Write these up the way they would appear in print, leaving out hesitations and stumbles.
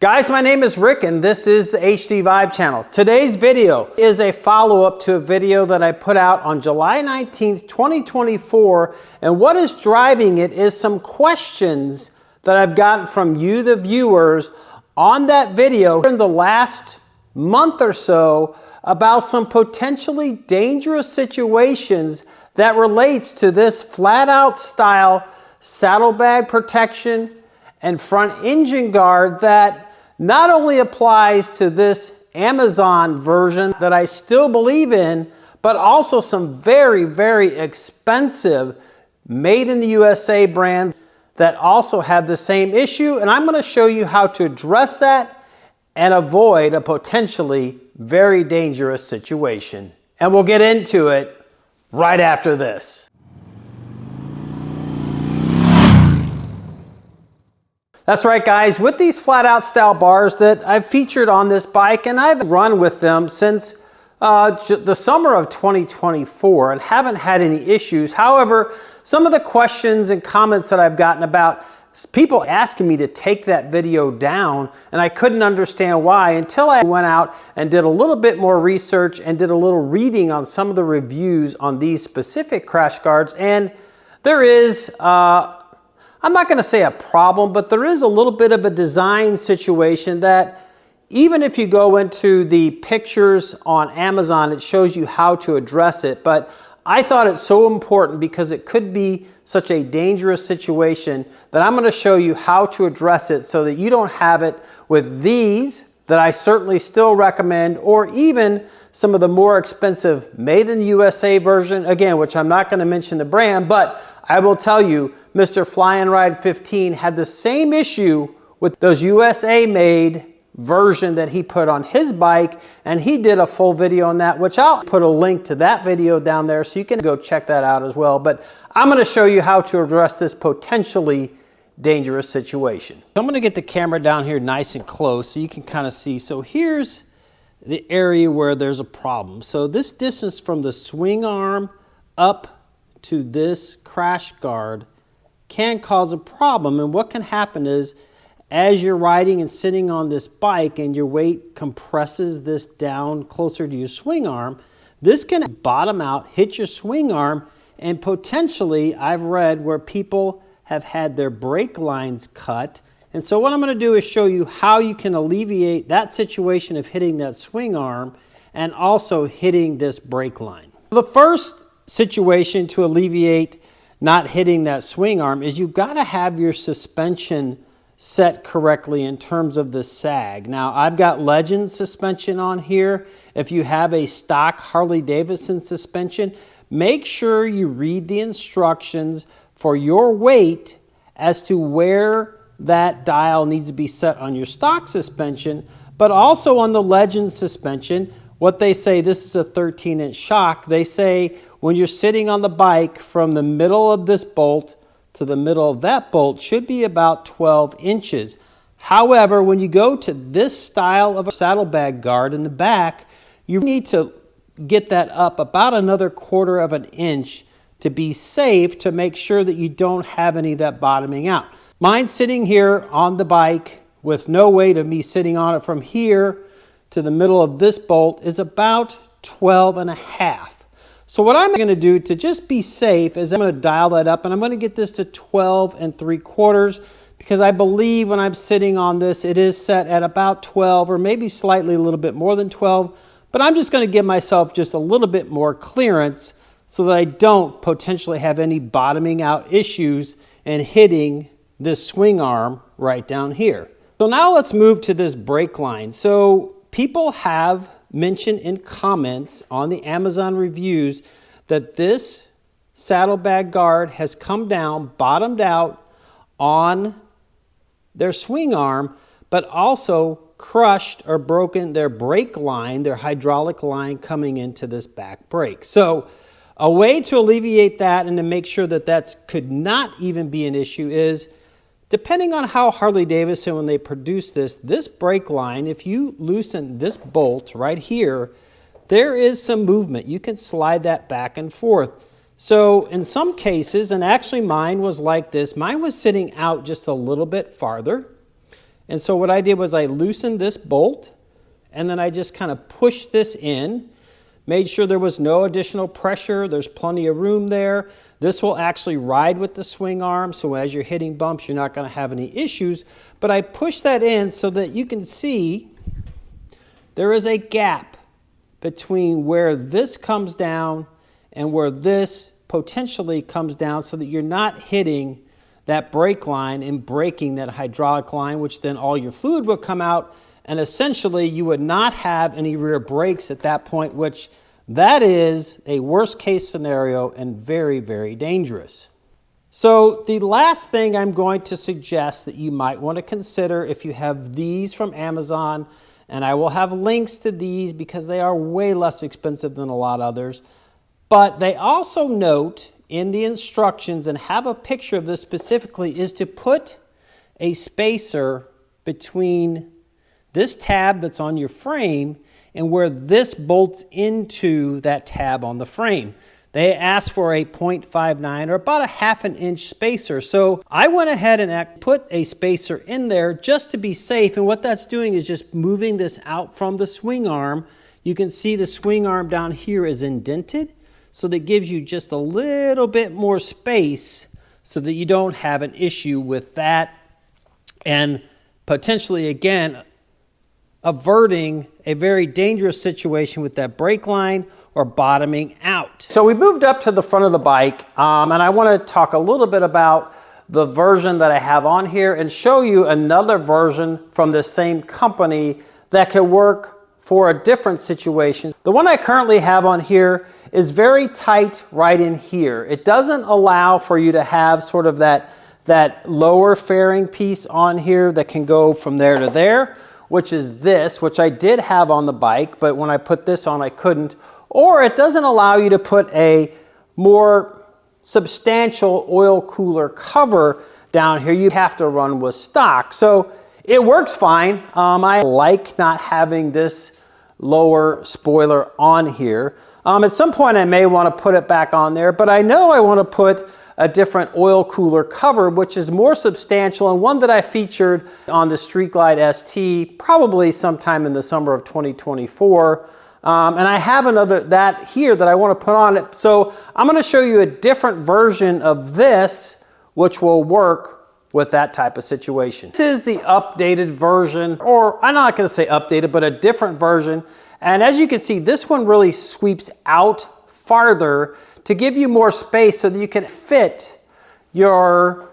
Guys, my name is Rick and this is the HDVIBE channel. Today's video is a follow-up to a video that I put out on July 19th, 2024. And what is driving it is some questions that I've gotten from you, the viewers, on that video in the last month or so about some potentially dangerous situations that relates to this flat-out style saddlebag protection and front engine guard that not only applies to this Amazon version that I still believe in, but also some very, very expensive made in the USA brand that also have the same issue. And I'm going to show you how to address that and avoid a potentially very dangerous situation. And we'll get into it right after this. That's right, guys, with these flat out style bars that I've featured on this bike, and I've run with them since the summer of 2024 and haven't had any issues. However, some of the questions and comments that I've gotten about people asking me to take that video down, and I couldn't understand why until I went out and did a little bit more research and did a little reading on some of the reviews on these specific crash guards. And there is I'm not going to say a problem, but there is a little bit of a design situation that even if you go into the pictures on Amazon, it shows you how to address it. But I thought it's so important because it could be such a dangerous situation that I'm going to show you how to address it so that you don't have it with these that I certainly still recommend, or even some of the more expensive made in the USA version, again, which I'm not going to mention the brand, but I will tell you, Mr. Fly and Ride 15 had the same issue with those USA made version that he put on his bike, and he did a full video on that, which I'll put a link to that video down there so you can go check that out as well. But I'm going to show you how to address this potentially dangerous situation. So I'm going to get the camera down here nice and close so you can kind of see. So here's the area where there's a problem. So this distance from the swing arm up to this crash guard can cause a problem. And what can happen is, as you're riding and sitting on this bike and your weight compresses this down closer to your swing arm, this can bottom out, hit your swing arm, and potentially I've read where people have had their brake lines cut. And so what I'm going to do is show you how you can alleviate that situation of hitting that swing arm and also hitting this brake line. The first situation to alleviate not hitting that swing arm is you've got to have your suspension set correctly in terms of the sag. Now, I've got Legend suspension on here. If you have a stock Harley Davidson suspension, make sure you read the instructions for your weight as to where that dial needs to be set on your stock suspension, but also on the Legend suspension. What they say, this is a 13-inch shock. They say when you're sitting on the bike, from the middle of this bolt to the middle of that bolt should be about 12 inches. However, when you go to this style of a saddlebag guard in the back, you need to get that up about another 1/4 of an inch to be safe, to make sure that you don't have any of that bottoming out. Mine sitting here on the bike with no weight of me sitting on it from here to the middle of this bolt is about 12.5. So what I'm going to do to just be safe is I'm going to dial that up, and I'm going to get this to 12.75, because I believe when I'm sitting on this, it is set at about 12, or maybe slightly a little bit more than 12. But I'm just going to give myself just a little bit more clearance so that I don't potentially have any bottoming out issues and hitting this swing arm right down here. So now let's move to this brake line. So people have mentioned in comments on the Amazon reviews that this saddlebag guard has come down, bottomed out on their swing arm, but also crushed or broken their brake line, their hydraulic line coming into this back brake. So a way to alleviate that and to make sure that that could not even be an issue is, depending on how Harley Davidson, when they produce this brake line, if you loosen this bolt right here, there is some movement. You can slide that back and forth. So in some cases, and actually mine was like this, mine was sitting out just a little bit farther. And so what I did was I loosened this bolt, and then I just kind of pushed this in, made sure there was no additional pressure. There's plenty of room there. This will actually ride with the swing arm, so as you're hitting bumps, you're not going to have any issues. But I pushed that in so that you can see there is a gap between where this comes down and where this potentially comes down, so that you're not hitting that brake line and breaking that hydraulic line, which then all your fluid would come out, and essentially you would not have any rear brakes at that point, which that is a worst case scenario and very, very dangerous. So the last thing I'm going to suggest that you might want to consider if you have these from Amazon, and I will have links to these because they are way less expensive than a lot of others, but they also note in the instructions, and have a picture of this specifically, is to put a spacer between this tab that's on your frame and where this bolts into that tab on the frame. They ask for a 0.59 or about a ½ inch spacer. So I went ahead and put a spacer in there just to be safe. And what that's doing is just moving this out from the swing arm. You can see the swing arm down here is indented, so that gives you just a little bit more space so that you don't have an issue with that, and potentially, again, averting a very dangerous situation with that brake line or bottoming out. So we moved up to the front of the bike, and I want to talk a little bit about the version that I have on here and show you another version from the same company that can work for a different situation. The one I currently have on here is very tight right in here. It doesn't allow for you to have sort of that lower fairing piece on here that can go from there to there, which is this, which I did have on the bike, but when I put this on, I couldn't. Or it doesn't allow you to put a more substantial oil cooler cover down here. You have to run with stock. So it works fine. I like not having this lower spoiler on here. At some point I may want to put it back on there, but I know I want to put a different oil cooler cover, which is more substantial, and one that I featured on the Street Glide ST probably sometime in the summer of 2024. And I have another that here that I want to put on it. So I'm going to show you a different version of this, which will work with that type of situation. This is the updated version, or I'm not going to say updated, but a different version. And as you can see, this one really sweeps out farther to give you more space so that you can fit your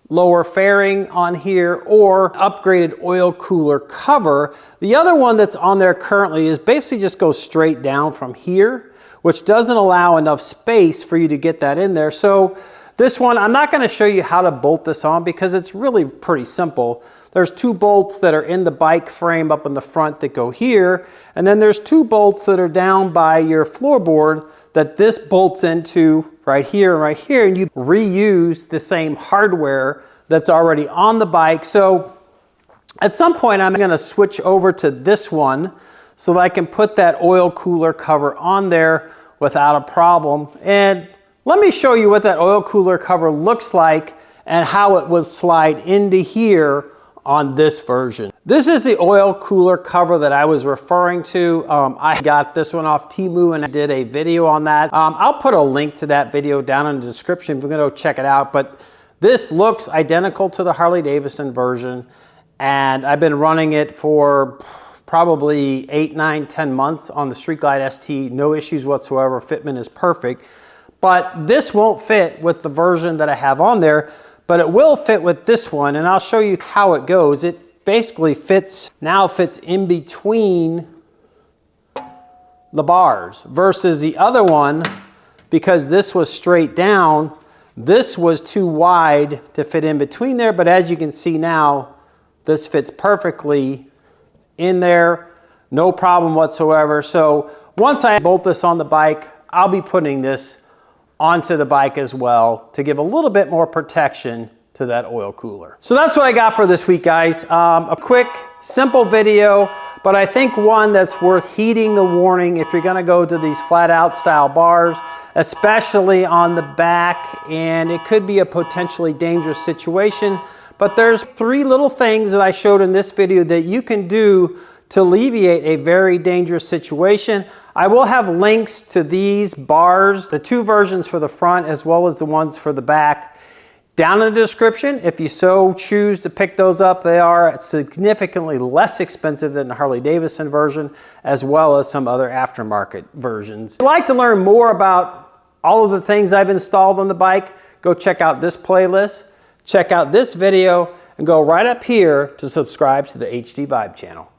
lower fairing on here or upgraded oil cooler cover. The other one that's on there currently is basically just goes straight down from here, which doesn't allow enough space for you to get that in there. So this one, I'm not going to show you how to bolt this on because it's really pretty simple. There's 2 bolts that are in the bike frame up in the front that go here, and then there's 2 bolts that are down by your floorboard that this bolts into right here and right here, and you reuse the same hardware that's already on the bike. So at some point I'm going to switch over to this one so that I can put that oil cooler cover on there without a problem. And let me show you what that oil cooler cover looks like and how it would slide into here on this version. This is the oil cooler cover that I was referring to. I got this one off Temu and I did a video on that. I'll put a link to that video down in the description if you're going to go check it out. But this looks identical to the Harley Davidson version, and I've been running it for probably 8, 9, 10 months on the Street Glide ST. No issues whatsoever. Fitment is perfect. But this won't fit with the version that I have on there, but it will fit with this one, and I'll show you how it goes. It basically fits in between the bars versus the other one, because this was straight down, this was too wide to fit in between there, but as you can see now, this fits perfectly in there, no problem whatsoever. So once I bolt this on the bike, I'll be putting this onto the bike as well to give a little bit more protection to that oil cooler. So that's what I got for this week, guys. A quick, simple video, but I think one that's worth heeding the warning if you're gonna go to these flat out style bars, especially on the back, and it could be a potentially dangerous situation. but there's 3 little things that I showed in this video that you can do to alleviate a very dangerous situation. I will have links to these bars, the 2 versions for the front as well as the ones for the back, down in the description. If you so choose to pick those up, they are significantly less expensive than the Harley Davidson version, as well as some other aftermarket versions. If you'd like to learn more about all of the things I've installed on the bike, go check out this playlist, check out this video, and go right up here to subscribe to the HDVIBE channel.